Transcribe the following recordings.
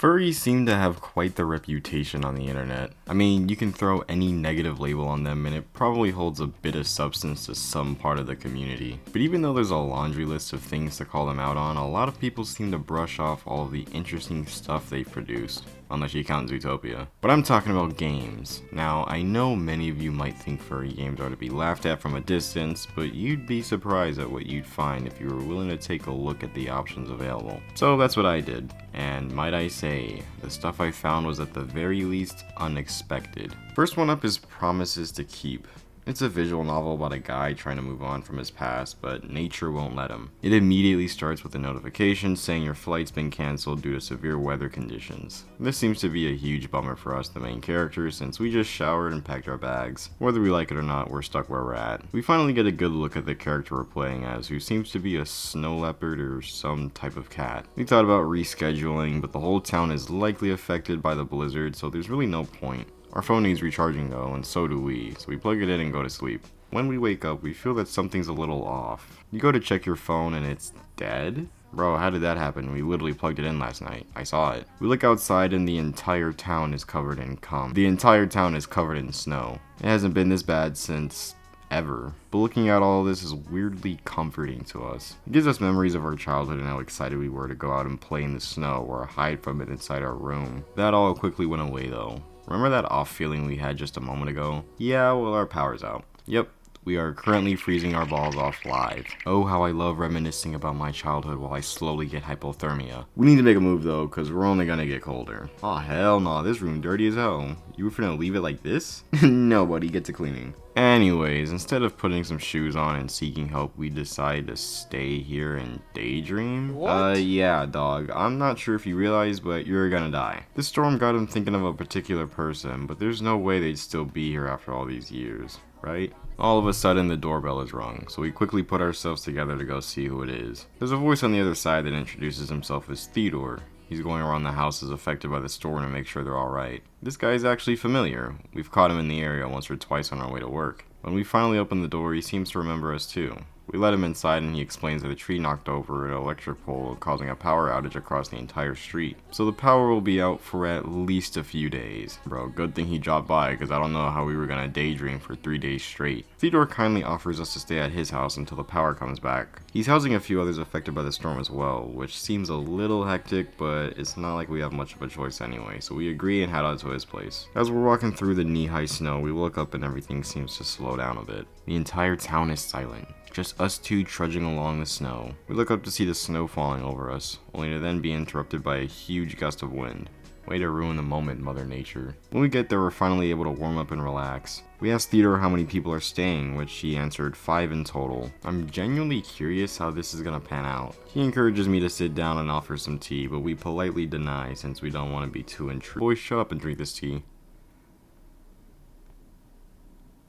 Furries seem to have quite the reputation on the internet. I mean, you can throw any negative label on them and it probably holds a bit of substance to some part of the community. But even though there's a laundry list of things to call them out on, a lot of people seem to brush off all of the interesting stuff they've produced. Unless you count Zootopia. But I'm talking about games. Now, I know many of you might think furry games are to be laughed at from a distance, but you'd be surprised at what you'd find if you were willing to take a look at the options available. So that's what I did, and might I say, the stuff I found was at the very least unexpected. First one up is Promises to Keep. It's a visual novel about a guy trying to move on from his past, but nature won't let him. It immediately starts with a notification saying your flight's been cancelled due to severe weather conditions. This seems to be a huge bummer for us, the main characters, since we just showered and packed our bags. Whether we like it or not, we're stuck where we're at. We finally get a good look at the character we're playing as, who seems to be a snow leopard or some type of cat. We thought about rescheduling, but the whole town is likely affected by the blizzard, so there's really no point. Our phone needs recharging though, and so do we, so we plug it in and go to sleep. When we wake up, we feel that something's a little off. You go to check your phone and it's dead? Bro, how did that happen? We literally plugged it in last night. I saw it. We look outside and the entire town is covered in cum. The entire town is covered in snow. It hasn't been this bad since ever. But looking at all of this is weirdly comforting to us. It gives us memories of our childhood and how excited we were to go out and play in the snow or hide from it inside our room. That all quickly went away though. Remember that off feeling we had just a moment ago? Yeah, well, our power's out. Yep, we are currently freezing our balls off live. Oh, how I love reminiscing about my childhood while I slowly get hypothermia. We need to make a move though, cause we're only gonna get colder. Oh hell no, this room dirty as hell. You were finna leave it like this? No, buddy, get to cleaning. Anyways, instead of putting some shoes on and seeking help, we decide to stay here and daydream? What? Yeah, dog. I'm not sure if you realize, but you're gonna die. This storm got him thinking of a particular person, but there's no way they'd still be here after all these years, right? All of a sudden, the doorbell is rung, so we quickly put ourselves together to go see who it is. There's a voice on the other side that introduces himself as Theodore. He's going around the houses affected by the storm to make sure they're alright. This guy is actually familiar. We've caught him in the area once or twice on our way to work. When we finally open the door, he seems to remember us too. We let him inside and he explains that a tree knocked over an electric pole, causing a power outage across the entire street. So the power will be out for at least a few days. Bro, good thing he dropped by, because I don't know how we were gonna daydream for 3 days straight. Theodore kindly offers us to stay at his house until the power comes back. He's housing a few others affected by the storm as well, which seems a little hectic, but it's not like we have much of a choice anyway, so we agree and head out to his place. As we're walking through the knee-high snow, we look up and everything seems to slow down a bit. The entire town is silent. Just us two trudging along the snow. We look up to see the snow falling over us, only to then be interrupted by a huge gust of wind. Way to ruin the moment, Mother Nature. When we get there, we're finally able to warm up and relax. We asked Theodore how many people are staying, which he answered 5 in total. I'm genuinely curious how this is gonna pan out. He encourages me to sit down and offers some tea, but we politely deny since we don't want to be too intrusive. Boys, shut up and drink this tea.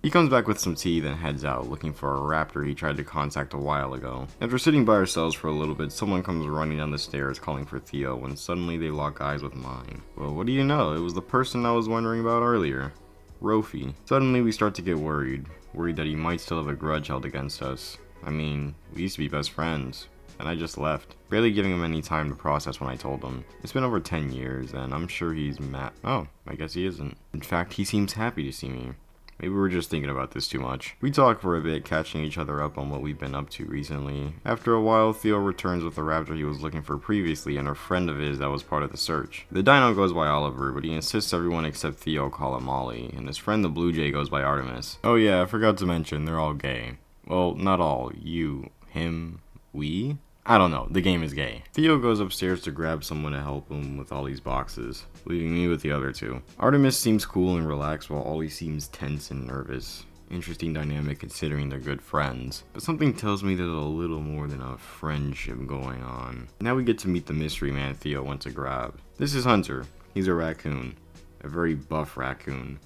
He comes back with some tea, then heads out, looking for a raptor he tried to contact a while ago. After sitting by ourselves for a little bit, someone comes running down the stairs calling for Theo, when suddenly they lock eyes with mine. Well, what do you know? It was the person I was wondering about earlier. Rofi. Suddenly we start to get worried that he might still have a grudge held against us. I mean, we used to be best friends. And I just left, barely giving him any time to process when I told him. It's been over 10 years, and I'm sure he's mad. Oh, I guess he isn't. In fact, he seems happy to see me. Maybe we're just thinking about this too much. We talk for a bit, catching each other up on what we've been up to recently. After a while, Theo returns with the raptor he was looking for previously and a friend of his that was part of the search. The dino goes by Oliver, but he insists everyone except Theo call him Molly, and his friend the blue jay goes by Artemis. Oh yeah, I forgot to mention, they're all gay. Well, not all. You, him, we? I don't know, the game is gay. Theo goes upstairs to grab someone to help him with all these boxes, leaving me with the other two. Artemis seems cool and relaxed while Ollie seems tense and nervous. Interesting dynamic considering they're good friends, but something tells me there's a little more than a friendship going on. Now we get to meet the mystery man Theo went to grab. This is Hunter. He's a raccoon. A very buff raccoon.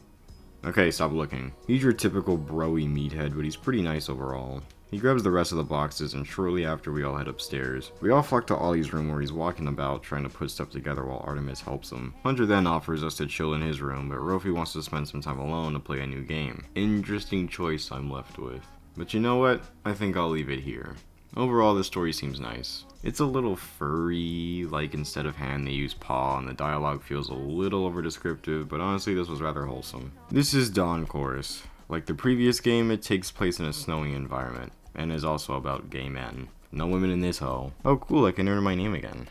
Okay, stop looking. He's your typical bro-y meathead, but he's pretty nice overall. He grabs the rest of the boxes, and shortly after we all head upstairs. We all flock to Ollie's room where he's walking about trying to put stuff together while Artemis helps him. Hunter then offers us to chill in his room, but Rofi wants to spend some time alone to play a new game. Interesting choice I'm left with. But you know what? I think I'll leave it here. Overall, this story seems nice. It's a little furry, like instead of hand they use paw, and the dialogue feels a little over descriptive, but honestly this was rather wholesome. This is Dawn Chorus. Like the previous game, it takes place in a snowy environment, and is also about gay men. No women in this hoe. Oh cool, I can earn my name again.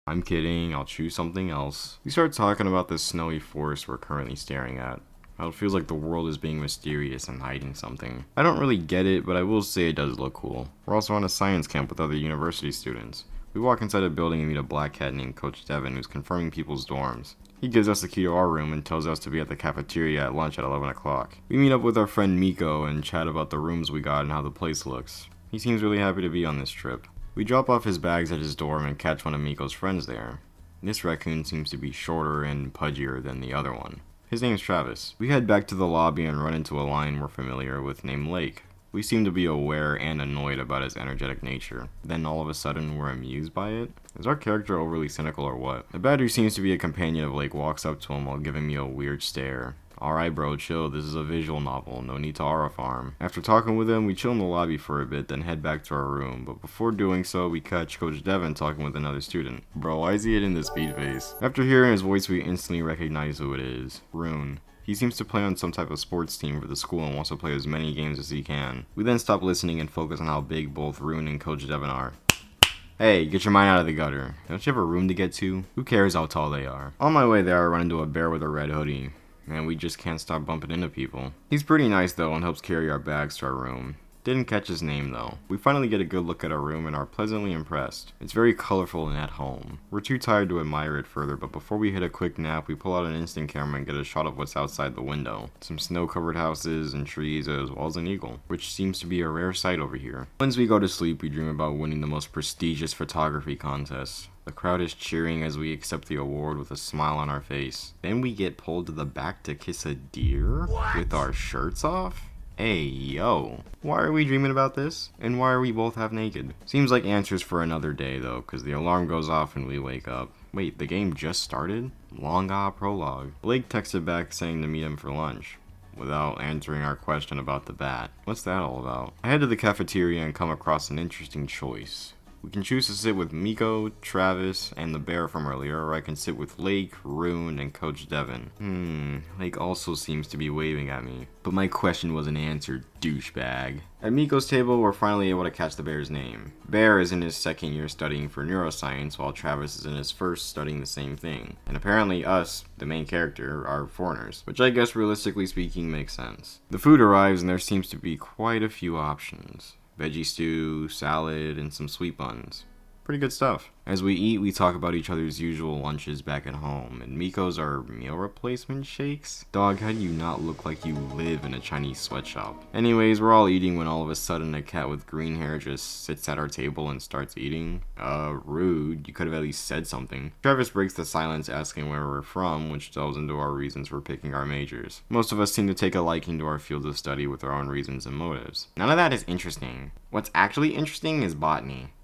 I'm kidding, I'll choose something else. We start talking about this snowy forest we're currently staring at. How it feels like the world is being mysterious and hiding something. I don't really get it, but I will say it does look cool. We're also on a science camp with other university students. We walk inside a building and meet a black cat named Coach Devin who's confirming people's dorms. He gives us the key to our room and tells us to be at the cafeteria at lunch at 11 o'clock. We meet up with our friend Miko and chat about the rooms we got and how the place looks. He seems really happy to be on this trip. We drop off his bags at his dorm and catch one of Miko's friends there. This raccoon seems to be shorter and pudgier than the other one. His name's Travis. We head back to the lobby and run into a line we're familiar with named Lake. We seem to be aware and annoyed about his energetic nature. Then all of a sudden we're amused by it? Is our character overly cynical or what? The bat who seems to be a companion of Lake walks up to him while giving me a weird stare. Alright bro, chill, this is a visual novel, no need to aura farm. After talking with him, we chill in the lobby for a bit, then head back to our room, but before doing so, we catch Coach Devin talking with another student. Bro, why is he hitting the speed face? After hearing his voice, we instantly recognize who it is. Rune. He seems to play on some type of sports team for the school and wants to play as many games as he can. We then stop listening and focus on how big both Rune and Coach Devin are. Hey, get your mind out of the gutter. Don't you have a room to get to? Who cares how tall they are? On my way there, I run into a bear with a red hoodie. And we just can't stop bumping into people. He's pretty nice though and helps carry our bags to our room. Didn't catch his name though. We finally get a good look at our room and are pleasantly impressed. It's very colorful and at home. We're too tired to admire it further, but before we hit a quick nap, we pull out an instant camera and get a shot of what's outside the window. Some snow-covered houses and trees as well as an eagle, which seems to be a rare sight over here. Once we go to sleep, we dream about winning the most prestigious photography contest. The crowd is cheering as we accept the award with a smile on our face. Then we get pulled to the back to kiss a deer? With our shirts off? Hey, yo. Why are we dreaming about this? And why are we both half naked? Seems like answers for another day though, cause the alarm goes off and we wake up. Wait, the game just started? Long prologue. Blake texted back saying to meet him for lunch, without answering our question about the bat. What's that all about? I head to the cafeteria and come across an interesting choice. We can choose to sit with Miko, Travis, and the bear from earlier, or I can sit with Lake, Rune, and Coach Devin. Lake also seems to be waving at me. But my question wasn't answered, douchebag. At Miko's table, we're finally able to catch the bear's name. Bear is in his second year studying for neuroscience, while Travis is in his first studying the same thing. And apparently us, the main character, are foreigners, which I guess realistically speaking makes sense. The food arrives and there seems to be quite a few options. Veggie stew, salad, and some sweet buns. Pretty good stuff. As we eat, we talk about each other's usual lunches back at home, and Miko's are meal replacement shakes? Dog, how do you not look like you live in a Chinese sweatshop? Anyways, we're all eating when all of a sudden a cat with green hair just sits at our table and starts eating. Rude. You could have at least said something. Travis breaks the silence asking where we're from, which delves into our reasons for picking our majors. Most of us seem to take a liking to our fields of study with our own reasons and motives. None of that is interesting. What's actually interesting is botany.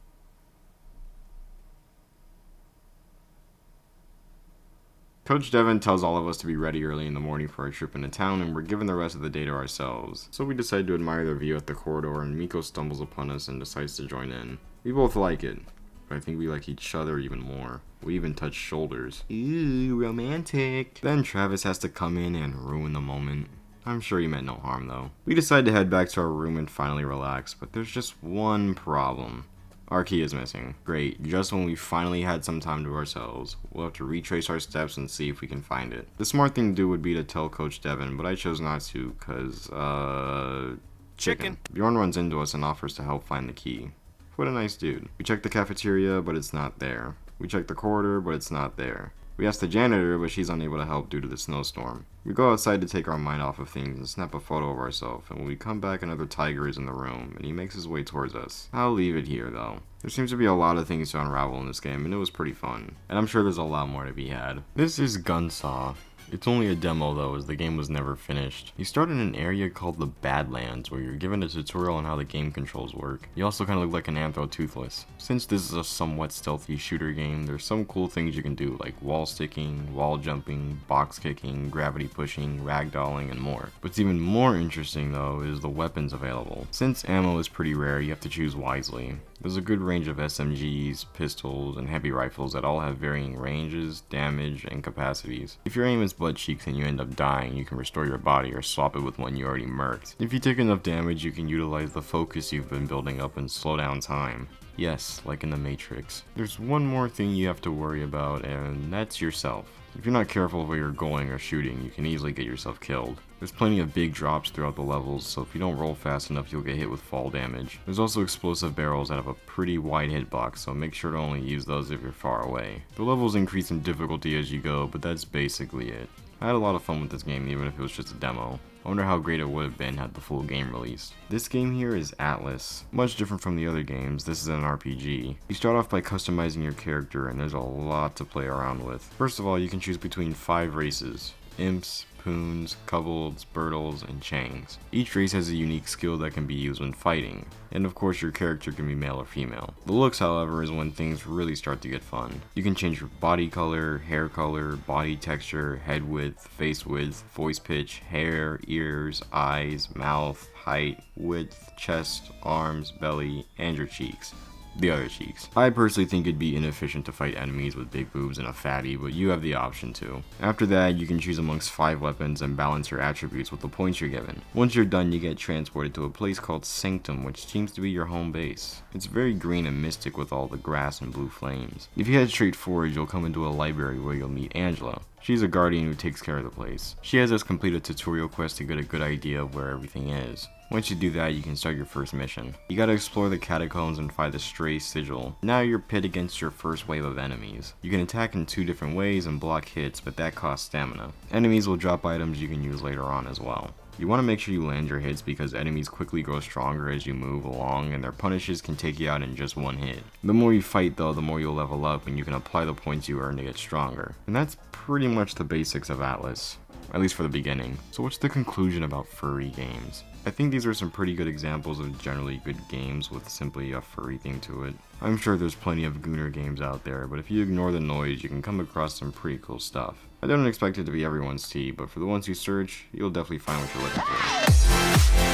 Coach Devin tells all of us to be ready early in the morning for our trip into town, and we're given the rest of the day to ourselves. So we decide to admire the view at the corridor, and Miko stumbles upon us and decides to join in. We both like it, but I think we like each other even more. We even touch shoulders. Ooh, romantic. Then Travis has to come in and ruin the moment. I'm sure he meant no harm though. We decide to head back to our room and finally relax, but there's just one problem. Our key is missing. Great, just when we finally had some time to ourselves. We'll have to retrace our steps and see if we can find it. The smart thing to do would be to tell Coach Devin, but I chose not to, cause, chicken. Bjorn runs into us and offers to help find the key. What a nice dude. We check the cafeteria, but it's not there. We check the corridor, but it's not there. We ask the janitor, but she's unable to help due to the snowstorm. We go outside to take our mind off of things and snap a photo of ourselves, and when we come back, another tiger is in the room, and he makes his way towards us. I'll leave it here, though. There seems to be a lot of things to unravel in this game, and it was pretty fun. And I'm sure there's a lot more to be had. This is Gunsaw. It's only a demo though, as the game was never finished. You start in an area called the Badlands, where you're given a tutorial on how the game controls work. You also kind of look like an Anthro Toothless. Since this is a somewhat stealthy shooter game, there's some cool things you can do, like wall sticking, wall jumping, box kicking, gravity pushing, ragdolling, and more. What's even more interesting though is the weapons available. Since ammo is pretty rare, you have to choose wisely. There's a good range of SMGs, pistols, and heavy rifles that all have varying ranges, damage, and capacities. If your aim is butt cheeks and you end up dying, you can restore your body or swap it with one you already murked. If you take enough damage, you can utilize the focus you've been building up and slow down time. Yes, like in the Matrix. There's one more thing you have to worry about, and that's yourself. If you're not careful where you're going or shooting, you can easily get yourself killed. There's plenty of big drops throughout the levels, so if you don't roll fast enough, you'll get hit with fall damage. There's also explosive barrels that have a pretty wide hitbox, so make sure to only use those if you're far away. The levels increase in difficulty as you go, but that's basically it. I had a lot of fun with this game, even if it was just a demo. I wonder how great it would have been had the full game released. This game here is Atlas. Much different from the other games, this is an RPG. You start off by customizing your character, and there's a lot to play around with. First of all, you can choose between 5 races: Imps, Poons, Kobolds, Birtles, and Changs. Each race has a unique skill that can be used when fighting, and of course your character can be male or female. The looks, however, is when things really start to get fun. You can change your body color, hair color, body texture, head width, face width, voice pitch, hair, ears, eyes, mouth, height, width, chest, arms, belly, and your cheeks. The other cheeks. I personally think it'd be inefficient to fight enemies with big boobs and a fatty, but you have the option to. After that, you can choose amongst 5 weapons and balance your attributes with the points you're given. Once you're done, you get transported to a place called Sanctum, which seems to be your home base. It's very green and mystic with all the grass and blue flames. If you head straight forward, you'll come into a library where you'll meet Angela. She's a guardian who takes care of the place. She has us complete a tutorial quest to get a good idea of where everything is. Once you do that, you can start your first mission. You gotta explore the catacombs and find the stray sigil. Now you're pit against your first wave of enemies. You can attack in 2 different ways and block hits, but that costs stamina. Enemies will drop items you can use later on as well. You want to make sure you land your hits because enemies quickly grow stronger as you move along, and their punishes can take you out in just 1 hit. The more you fight though, the more you'll level up, and you can apply the points you earn to get stronger. And that's pretty much the basics of Atlas, at least for the beginning. So what's the conclusion about furry games? I think these are some pretty good examples of generally good games with simply a furry thing to it. I'm sure there's plenty of gooner games out there, but if you ignore the noise, you can come across some pretty cool stuff. I don't expect it to be everyone's tea, but for the ones who search, you'll definitely find what you're looking for.